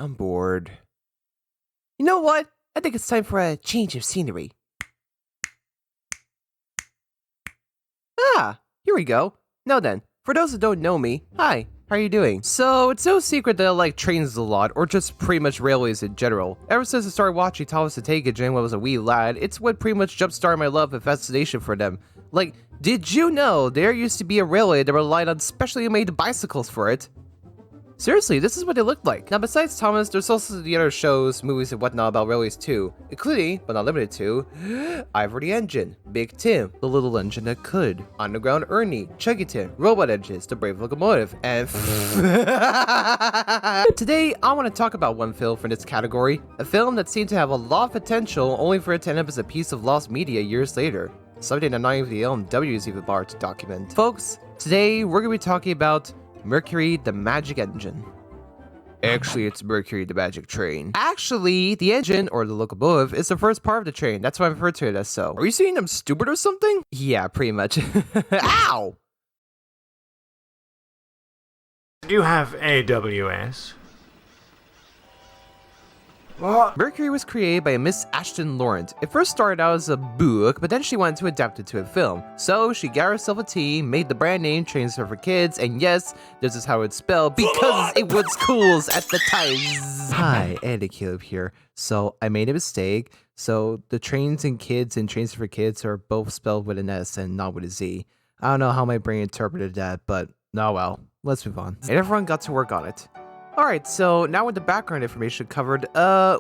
I'm bored. You know what? I think it's time for a change of scenery. Ah, here we go. Now then, for those who don't know me, hi, how are you doing? So, it's no secret that I like trains a lot, or just pretty much railways in general. Ever since I started watching Thomas the Tank Engine when I was a wee lad, it's what pretty much jumpstarted my love and fascination for them. Like, did you know there used to be a railway that relied on specially made bicycles for it? Seriously, this is what they looked like. Now, besides Thomas, there's also the other shows, movies, and whatnot about railways too, including, but not limited to, Ivory Engine, Big Tim, The Little Engine That Could, Underground Ernie, Chuggington, Robot Engines, The Brave Locomotive, and today, I want to talk about one film for this category, a film that seemed to have a lot of potential only for it to end up as a piece of lost media years later. Something that not even the LMW is even bothered to document. Folks, today we're going to be talking about Mercury the Magic Engine. Actually, it's Mercury the Magic Train. Actually, the engine, or the locomotive, is the first part of the train. That's why I refer to it as so. Are you saying I'm stupid or something? Yeah, pretty much. Ow! Do you have AWS? What? Mercury was created by Miss Ashton Lawrence. It first started out as a book, but then she wanted to adapt it to a film. So she got herself a team, made the brand name Trains for Kids, and yes, this is how it's spelled because it was cool at the time. Hi, Andy Caleb here. So I made a mistake. So the Trains and Kids and Trains for Kids are both spelled with an S and not with a Z. I don't know how my brain interpreted that, but oh well. Let's move on. And everyone got to work on it. Alright, so now with the background information covered,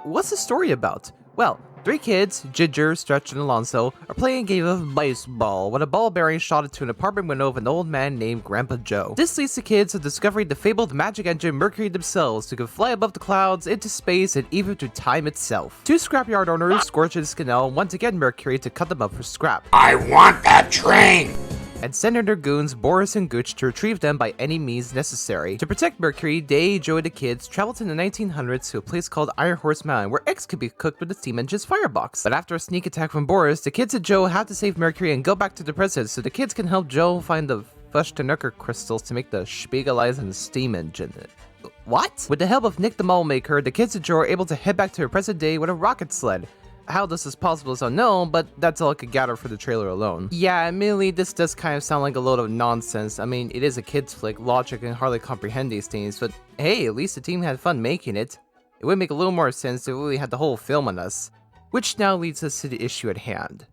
what's the story about? Well, three kids, Ginger, Stretch, and Alonso, are playing a game of baseball when a ball bearing shot into an apartment window of an old man named Grandpa Joe. This leads the kids to discovering the fabled magic engine Mercury themselves, who can fly above the clouds, into space, and even through time itself. Two scrapyard owners, Scorch and Scannell, want to get Mercury to cut them up for scrap. I want that train! And send their goons Boris and Gooch to retrieve them by any means necessary. To protect Mercury, they, Joe, and the kids travel to the 1900s to a place called Iron Horse Mountain, where eggs could be cooked with the steam engine's firebox. But after a sneak attack from Boris, the kids and Joe have to save Mercury and go back to the present so the kids can help Joe find the Fushtanucker crystals to make the Spiegeleisen steam engine. What? With the help of Nick the Mall Maker, the kids and Joe are able to head back to their present day with a rocket sled. How this is possible is unknown, but that's all I could gather for the trailer alone. Yeah, admittedly, this does kind of sound like a load of nonsense. I mean, it is a kid's flick, logic can hardly comprehend these things, but hey, at least the team had fun making it. It would make a little more sense if we really had the whole film on us. Which now leads us to the issue at hand.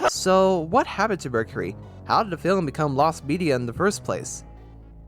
So, what happened to Mercury? How did the film become lost media in the first place?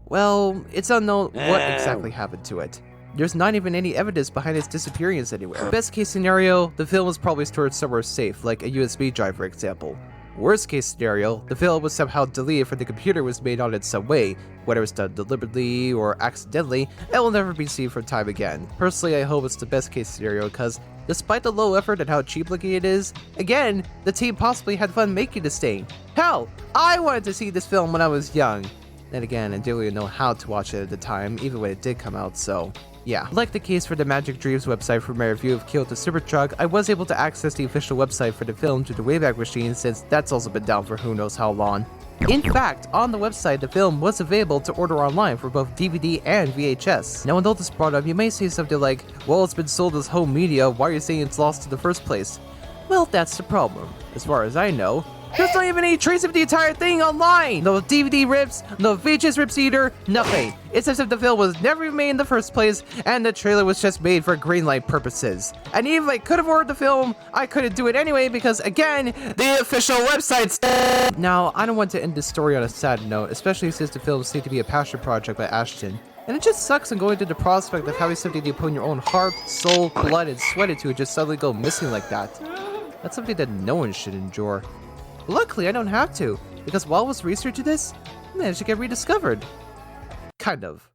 Well, it's unknown what exactly happened to it. There's not even any evidence behind its disappearance anywhere. Best case scenario, the film was probably stored somewhere safe, like a USB drive for example. Worst case scenario, the film was somehow deleted from the computer was made on it some way. Whether it's done deliberately or accidentally, it will never be seen from time again. Personally, I hope it's the best case scenario because despite the low effort and how cheap looking it is, again, the team possibly had fun making this thing. Hell, I wanted to see this film when I was young. Then again, I didn't really know how to watch it at the time, even when it did come out, so yeah. Like the case for the Magic Dreams website for my review of Kyoto Supertruck, I was able to access the official website for the film through the Wayback Machine since that's also been down for who knows how long. In fact, on the website, the film was available to order online for both DVD and VHS. Now when all this brought up, you may say something like, well, it's been sold as home media, why are you saying it's lost in the first place? Well, that's the problem. As far as I know, there's not even any trace of the entire thing online! No DVD rips, no VHS rips either, nothing. It's as if the film was never even made in the first place, and the trailer was just made for greenlight purposes. And even if I could have ordered the film, I couldn't do it anyway because, again, the official website's dead! Now, I don't want to end this story on a sad note, especially since the film seemed to be a passion project by Ashton. And it just sucks in going through the prospect of having something you put in your own heart, soul, blood, and sweat into it just suddenly go missing like that. That's something that no one should endure. Luckily, I don't have to, because while I was researching this, I managed to get rediscovered. Kind of.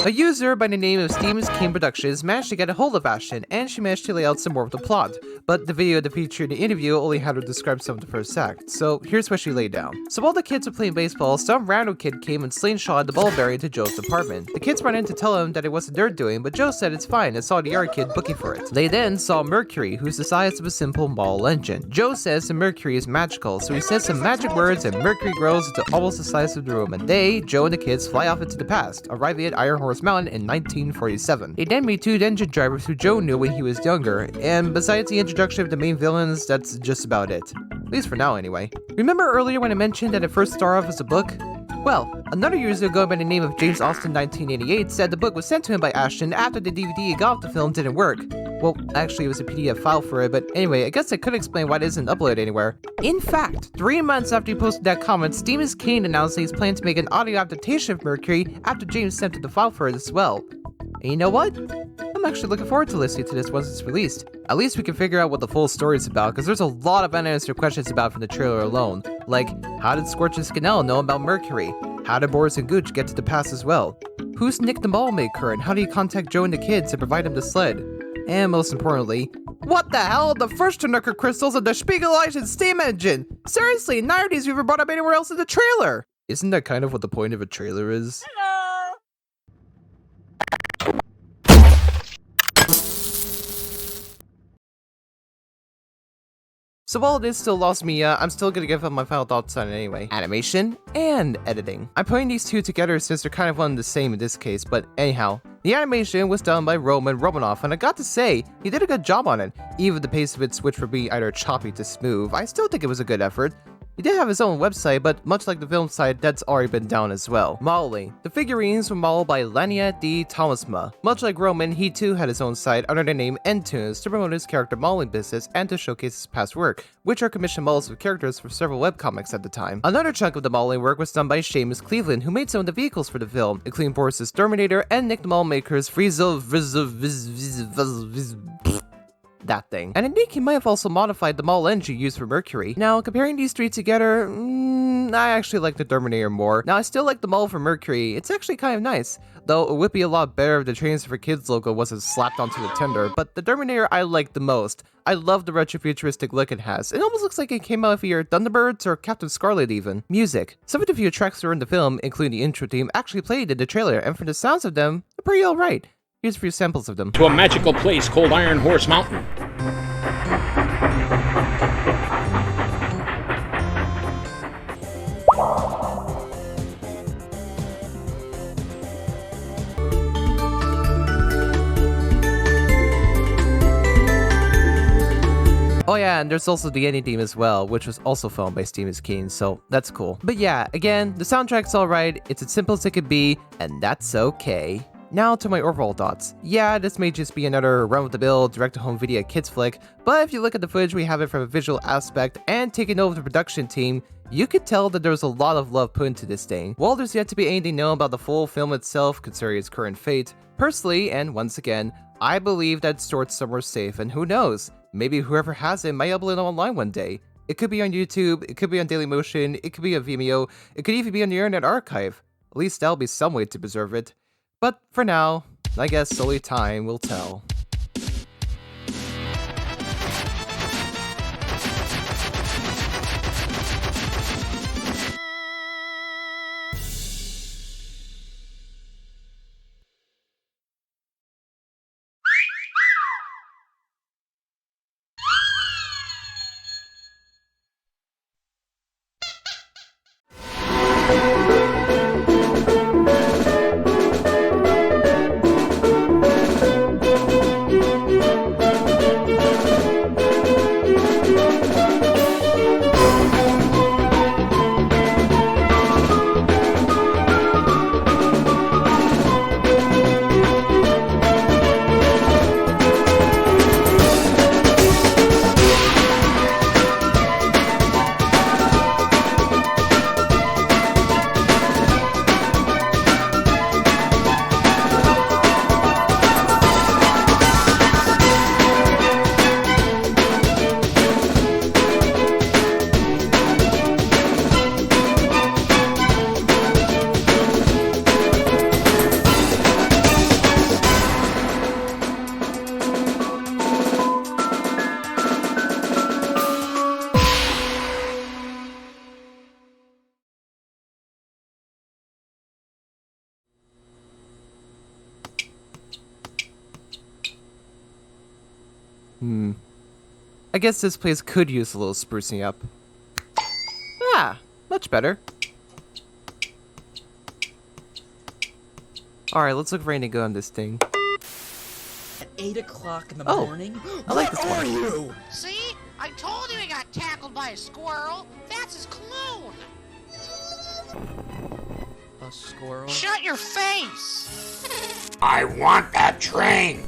A user by the name of Steam's King Productions managed to get a hold of Ashton, and she managed to lay out some more of the plot, but the video that featured the interview only had her describe some of the first act, so here's what she laid down. So while the kids were playing baseball, some random kid came and slingshotted the ball bearing to Joe's apartment. The kids ran in to tell him that it wasn't their doing, but Joe said it's fine and saw the other kid booking for it. They then saw Mercury, who's the size of a simple mall engine. Joe says the Mercury is magical, so he says some magic words and Mercury grows into almost the size of the room, and they, Joe and the kids, fly off into the past, arriving at Iron Horse Mountain in 1947. They then meet two engine drivers who Joe knew when he was younger, and besides the introduction of the main villains, that's just about it. At least for now, anyway. Remember earlier when I mentioned that it first started off as a book? Well, another user going by the name of James Austin 1988 said the book was sent to him by Ashton after the DVD he got of the film didn't work. Well, actually it was a PDF file for it, but anyway, I guess I could explain why it isn't uploaded anywhere. In fact, 3 months after he posted that comment, Steven Kane announced that he's planning to make an audio adaptation of Mercury after James sent him the file for it as well. And you know what? I'm actually looking forward to listening to this once it's released. At least we can figure out what the full story is about, because there's a lot of unanswered questions about from the trailer alone. Like, how did Scorch and Scannell know about Mercury? How did Boris and Gooch get to the past as well? Who's Nick the Ball Maker, and how do you contact Joe and the kids to provide him the sled? And most importantly, what the hell are the first Tanuka crystals of the Spiegelite steam engine? Seriously, neither of these were ever brought up anywhere else in the trailer! Isn't that kind of what the point of a trailer is? So while it is still Lost Media, I'm still gonna give up my final thoughts on it anyway. Animation and editing. I'm putting these two together since they're kind of one and the same in this case, but anyhow. The animation was done by Roman Romanoff, and I got to say, he did a good job on it. Even the pace of it switched from being either choppy to smooth, I still think it was a good effort. He did have his own website, but much like the film site, that's already been down as well. Modeling. The figurines were modeled by Lania D. Thomasma. Much like Roman, he too had his own site under the name Ntunes to promote his character modeling business and to showcase his past work, which are commissioned models of characters for several webcomics at the time. Another chunk of the modeling work was done by Seamus Cleveland, who made some of the vehicles for the film, including Boris's Terminator and Nick the Mall Maker's that thing. And I think he might have also modified the mall engine used for Mercury. Now, comparing these three together, I actually like the Terminator more. Now, I still like the mall for Mercury. It's actually kind of nice. Though, it would be a lot better if the Trains for Kids logo wasn't slapped onto the tender, but the Terminator I like the most. I love the retrofuturistic look it has. It almost looks like it came out of either Thunderbirds or Captain Scarlet even. Music. Some of the few tracks that were in the film, including the intro theme, actually played in the trailer, and for the sounds of them, they're pretty alright. Here's a few samples of them. To a magical place called Iron Horse Mountain. Oh yeah, and there's also the ending theme as well, which was also filmed by Steven Kane, so that's cool. But yeah, again, the soundtrack's alright, it's as simple as it could be, and that's okay. Now to my overall thoughts. Yeah, this may just be another run-of-the-mill direct-to-home video kids flick, but if you look at the footage we have it from a visual aspect and taking over the production team, you could tell that there was a lot of love put into this thing. While there's yet to be anything known about the full film itself considering its current fate, personally, and once again, I believe that it's stored somewhere safe, and who knows, maybe whoever has it might upload it online one day. It could be on YouTube, it could be on Dailymotion, it could be on Vimeo, it could even be on the Internet Archive. At least that'll be some way to preserve it. But for now, I guess only time will tell. I guess this place could use a little sprucing up. Ah, much better. Alright, let's look for anything good on this thing. At 8 o'clock in the Oh, morning? I like this Where one. are you? See? I told you he got tackled by a squirrel. That's his clone. A squirrel? Shut your face. I want that train.